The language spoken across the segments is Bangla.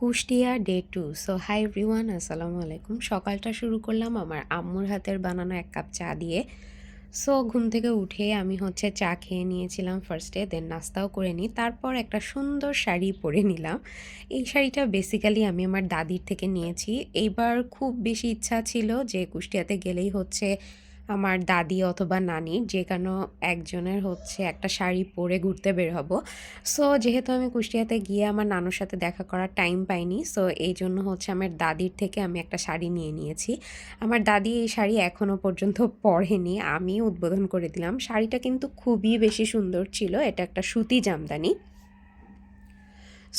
Kushtia day 2। So hi everyone, আসসালামু আলাইকুম। সকালটা শুরু করলাম আমার আম্মুর হাতের বানানো এক কাপ চা দিয়ে। সো ঘুম থেকে উঠে আমি চা খেয়ে নিয়েছিলাম ফার্স্টে, দেন নাস্তাও করে নিই। তারপর একটা সুন্দর শাড়ি পরে নিলাম। এই শাড়িটা বেসিক্যালি আমি আমার দাদির থেকে নিয়েছি। এইবার খুব বেশি ইচ্ছা ছিল যে কুষ্টিয়াতে গেলেই আমার দাদি অথবা নানির যে কোনো একজনের একটা শাড়ি পরে ঘুরতে বের হব। সো যেহেতু আমি কুষ্টিয়াতে গিয়ে আমার নানুর সাথে দেখা করার টাইম পাইনি, সো এই জন্য আমার দাদির থেকে আমি একটা শাড়ি নিয়ে নিয়েছি। আমার দাদি এই শাড়ি এখনও পর্যন্ত পরেনি, আমি উদ্বোধন করে দিলাম। শাড়িটা কিন্তু খুবই বেশি সুন্দর ছিল, এটা একটা সুতি জামদানি।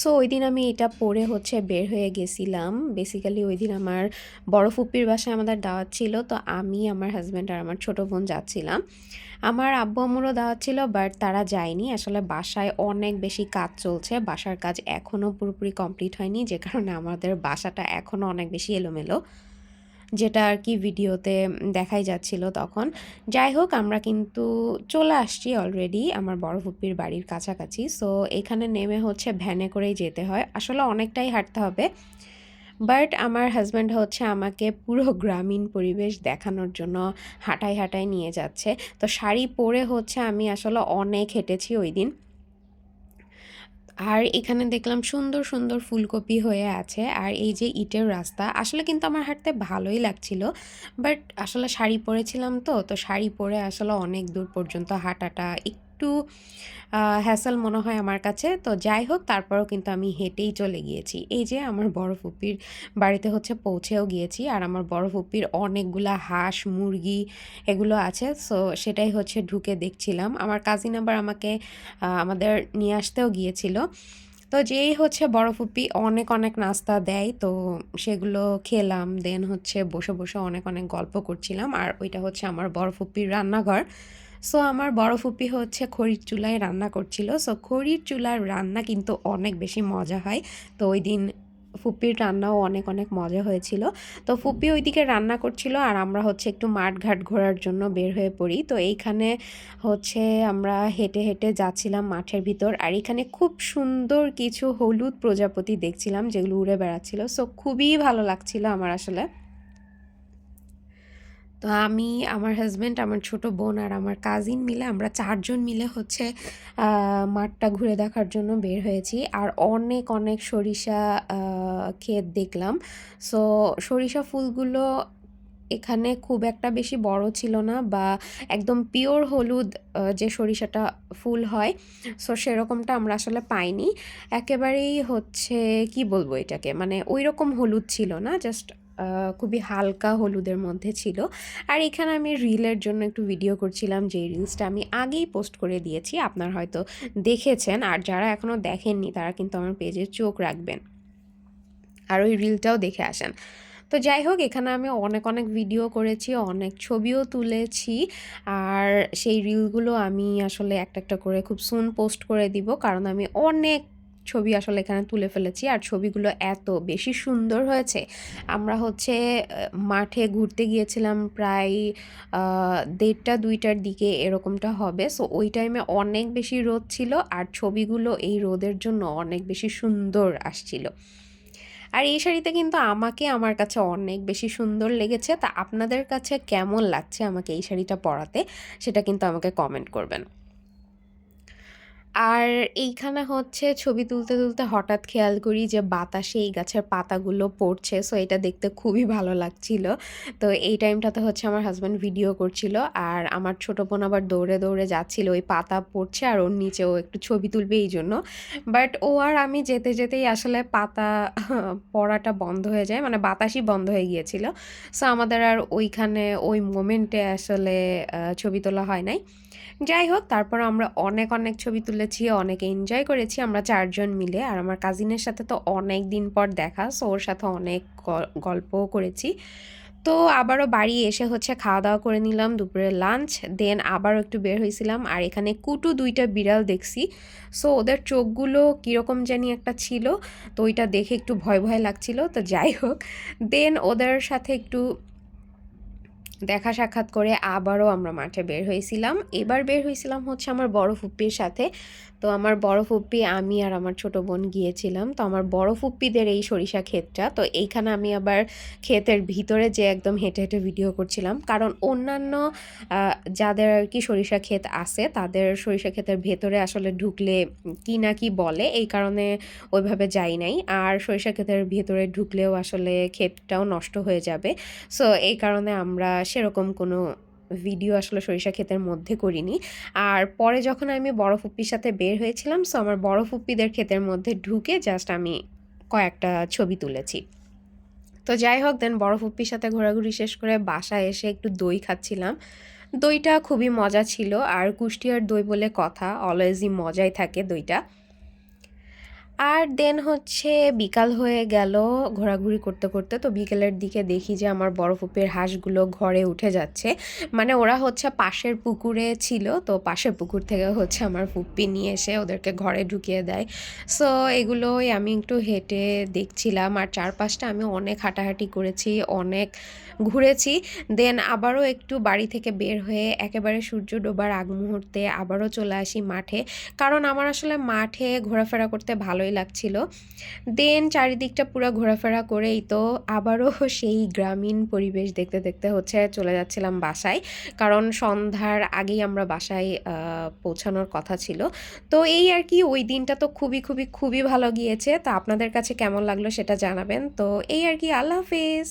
সো ওইদিন আমি এটা পরে বের হয়ে গেছিলাম। বেসিক্যালি ওইদিন আমার বড় ফুপ্পির বাসায় আমাদের দাওয়াত ছিল, তো আমি, আমার হাজব্যান্ড আর আমার ছোটো বোন যাচ্ছিলাম। আমার আব্বু আম্মুরও দাওয়াত ছিল, বাট তারা যায়নি। আসলে বাসায় অনেক বেশি কাজ চলছে, বাসার কাজ এখনও পুরোপুরি কমপ্লিট হয়নি, যে কারণে আমাদের বাসাটা এখনও অনেক বেশি এলোমেলো, যেটা আর কি ভিডিওতে দেখাই যাচ্ছিল তখন। যাই হোক, আমরা কিন্তু চলে আসছি অলরেডি আমার বড় ফুপ্পির বাড়ির কাছাকাছি। সো এখানে নেমে ভ্যানে করেই যেতে হয়, আসলে অনেকটাই হাঁটতে হবে। বাট আমার হাজব্যান্ড আমাকে পুরো গ্রামীণ পরিবেশ দেখানোর জন্য হাঁটায় হাঁটায় নিয়ে যাচ্ছে। তো শাড়ি পরে আমি আসলে অনেক হেঁটেছি ওই দিন। আর এখানে দেখলাম সুন্দর সুন্দর ফুলকপি হয়ে আছে, আর এই যে ইটের রাস্তা, আসলে কিন্তু আমার হাঁটতে ভালোই লাগছিল। বাট আসলে শাড়ি পরেছিলাম, তো শাড়ি পরে আসলে অনেক দূর পর্যন্ত হাঁটাটা একটু হ্যাসেল মনে হয় আমার কাছে। তো যাই হোক, তারপরেও কিন্তু আমি হেঁটেই চলে গিয়েছি। এই যে আমার বড় ফুপ্পির বাড়িতে পৌঁছেও গিয়েছি, আর আমার বড় ফুপ্পির অনেকগুলা হাঁস মুরগি এগুলো আছে। সো সেটাই ঢুকে দেখছিলাম। আমার কাজিন আবার আমাকে আমাদের নিয়ে আসতেও গিয়েছিল। তো যেই বড় ফুপ্পি অনেক অনেক নাস্তা দেয়, তো সেগুলো খেলাম। দেন বসে বসে অনেক অনেক গল্প করছিলাম। আর ওইটা আমার বড় ফুপ্পির রান্নাঘর। সো আমার বড় ফুপ্পি খড়ির চুলায় রান্না করছিল। সো খড়ির চুলার রান্না কিন্তু অনেক বেশি মজা হয়। তো ওই দিন ফুপ্পির রান্নাও অনেক অনেক মজা হয়েছিল। তো ফুপ্পি ওইদিকে রান্না করছিল, আর আমরা একটু মাঠঘাট ঘোরার জন্য বের হয়ে পড়ি। তো এইখানে আমরা হেঁটে হেঁটে যাচ্ছিলাম মাঠের ভিতর, আর এখানে খুব সুন্দর কিছু হলুদ প্রজাপতি দেখছিলাম যেগুলো উড়ে বেড়াচ্ছিল। সো খুবই ভালো লাগছিল আমার আসলে। তো আমি, আমার হাজব্যান্ড, আমার ছোট বোন আর আমার কাজিন মিলে আমরা 4 জন মিলে মাঠটা ঘুরে দেখার জন্য বের হয়েছি। আর অনেক অনেক সরিষা ক্ষেত দেখলাম। সো সরিষা ফুলগুলো এখানে খুব একটা বেশি বড় ছিল না, বা একদম পিওর হলুদ যে সরিষাটা ফুল হয়, সো সেরকমটা আমরা আসলে পাইনি। একেবারেই কি বলবো এটাকে, মানে ওই রকম হলুদ ছিল না, জাস্ট খুবই হালকা হলুদের মধ্যে ছিল। আর এখানে আমি রিলের জন্য একটু ভিডিও করছিলাম, যে রিলসটা আমি আগেই পোস্ট করে দিয়েছি, আপনারা হয়তো দেখেছেন। আর যারা এখনও দেখেননি তারা কিন্তু আমার পেজে চোখ রাখবেন আর ওই রিলটাও দেখে আসেন। তো যাই হোক, এখানে আমি অনেক অনেক ভিডিও করেছি, অনেক ছবিও তুলেছি। আর সেই রিলগুলো আমি আসলে একটা একটা করে খুব সুন পোস্ট করে দিব, কারণ আমি অনেক ছবি আসলে এখানে তুলে ফেলেছি, আর ছবিগুলো এত বেশি সুন্দর হয়েছে। আমরা মাঠে ঘুরতে গিয়েছিলাম প্রায় 1:30-2টার দিকে এরকমটা হবে। সো ওই টাইমে অনেক বেশি রোদ ছিল, আর ছবিগুলো এই রোদের জন্য অনেক বেশি সুন্দর আসছিল। আর এই শাড়িতে কিন্তু আমাকে, আমার কাছে অনেক বেশি সুন্দর লেগেছে। তা আপনাদের কাছে কেমন লাগছে আমাকে এই শাড়িটা পরাতে, সেটা কিন্তু আমাকে কমেন্ট করবেন। আর এইখানে ছবি তুলতে তুলতে হঠাৎ খেয়াল করি যে বাতাসে এই গাছের পাতাগুলো পড়ছে। সো এটা দেখতে খুবই ভালো লাগছিল। তো এই টাইমটাতে আমার হাজব্যান্ড ভিডিও করছিল, আর আমার ছোট বোন আবার দৌড়ে দৌড়ে যাচ্ছিল, ওই পাতা পড়ছে আর ওর নিচেও একটু ছবি তুলবে এই জন্য। বাট ও আর আমি যেতে যেতেই আসলে পাতা পড়াটা বন্ধ হয়ে যায়, মানে বাতাসই বন্ধ হয়ে গিয়েছিল। সো আমাদের আর ওইখানে ওই মোমেন্টে আসলে ছবি তোলা হয় নাই। যাই হোক, তারপর আমরা অনেক অনেক ছবি তুলেছি, অনেক এনজয় করেছি আমরা 4 জন মিলে। আর আমার কাজিনের সাথে তো অনেক দিন পর দেখা, সো ওর সাথে অনেক গল্পও করেছি। তো আবারও বাড়ি এসে খাওয়া দাওয়া করে নিলাম, দুপুরে লাঞ্চ। দেন আবারও একটু বের হয়েছিলাম, আর এখানে কুটু 2টা বিড়াল দেখছি। সো ওদের চোখগুলো কীরকম জানি একটা ছিল, তো ওইটা দেখে একটু ভয় ভয় লাগছিল। তো যাই হোক, দেন ওদের সাথে একটু দেখা সাক্ষাৎ করে আবারও আমরা মাঠে বের হয়েছিলাম। এবার বের হয়েছিলাম আমার বড় ফুপ্পির সাথে। তো আমার বড় ফুপ্পি, আমি আর আমার ছোট বোন গিয়েছিলাম। তো আমার বড় ফুপ্পিদের এই সরিষা ক্ষেতটা। তো এইখানে আমি আবার ক্ষেতের ভিতরে যেয়ে একদম হেঁটে, হেঁটে ভিডিও করছিলাম। কারণ অন্যান্য আ যাদের আর কি সরিষা ক্ষেত আছে, তাদের সরিষা ক্ষেতের ভেতরে আসলে ঢুকলে কি না কি বলে, এই কারণে ওইভাবে যাই নাই। আর সরিষা ক্ষেতের ভেতরে ঢুকলেও আসলে ক্ষেতটাও নষ্ট হয়ে যাবে। সো এই কারণে আমরা সেরকম কোনো ভিডিও আসলে সরিষা ক্ষেতের মধ্যে করিনি। আর পরে যখন আমি বড় ফুপ্পির সাথে বের হয়েছিলাম, সো আমার বড় ফুপ্পিদের ক্ষেতের মধ্যে ঢুকে জাস্ট আমি কয়েকটা ছবি তুলেছি। তো যাই হোক, দেন বড় ফুপ্পির সাথে ঘোরাঘুরি শেষ করে বাসায় এসে একটু দই খাচ্ছিলাম। দইটা খুবই মজা ছিল, আর কুষ্টিয়ার দই বলে কথা, অলওয়েজই মজাই থাকে দইটা। আর দেন হচ্ছে বিকাল হয়ে গেল ঘোরাঘুরি করতে করতে। তো বিকেলের দিকে দেখি যে আমার বড় ফুপির হাঁসগুলো ঘরে উঠে যাচ্ছে। মানে ওরা হচ্ছে পাশের পুকুরে ছিল, তো পাশের পুকুর থেকে হচ্ছে আমার ফুপ্পি নিয়ে এসে ওদেরকে ঘরে ঢুকিয়ে দেয়। সো এগুলোই আমি একটু হেঁটে দেখছিলাম, আর চারপাশটা আমি অনেক হাঁটাহাঁটি করেছি, অনেক ঘুরেছি। দেন আবারও একটু বাড়ি থেকে বের হয়ে একেবারে সূর্য ডোবার আগ মুহূর্তে আবারও চলে আসি মাঠে। কারণ আমার আসলে মাঠে ঘোরাফেরা করতে ভালোই লাগছিল। দেন চারিদিকটা পুরো ঘোরাফেরা করেই তো আবারও সেই গ্রামীণ পরিবেশ দেখতে, দেখতে হচ্ছে চলে যাচ্ছিলাম বাসায়। কারণ সন্ধ্যার আগেই আমরা বাসায় পৌঁছানোর কথা ছিল। তো এই আর কি, ওই দিনটা তো খুবই, খুবই, খুবই ভালো গিয়েছে। তো আপনাদের কাছে কেমন লাগলো সেটা জানাবেন। তো এই আর কি, আল্লাহ হাফেজ।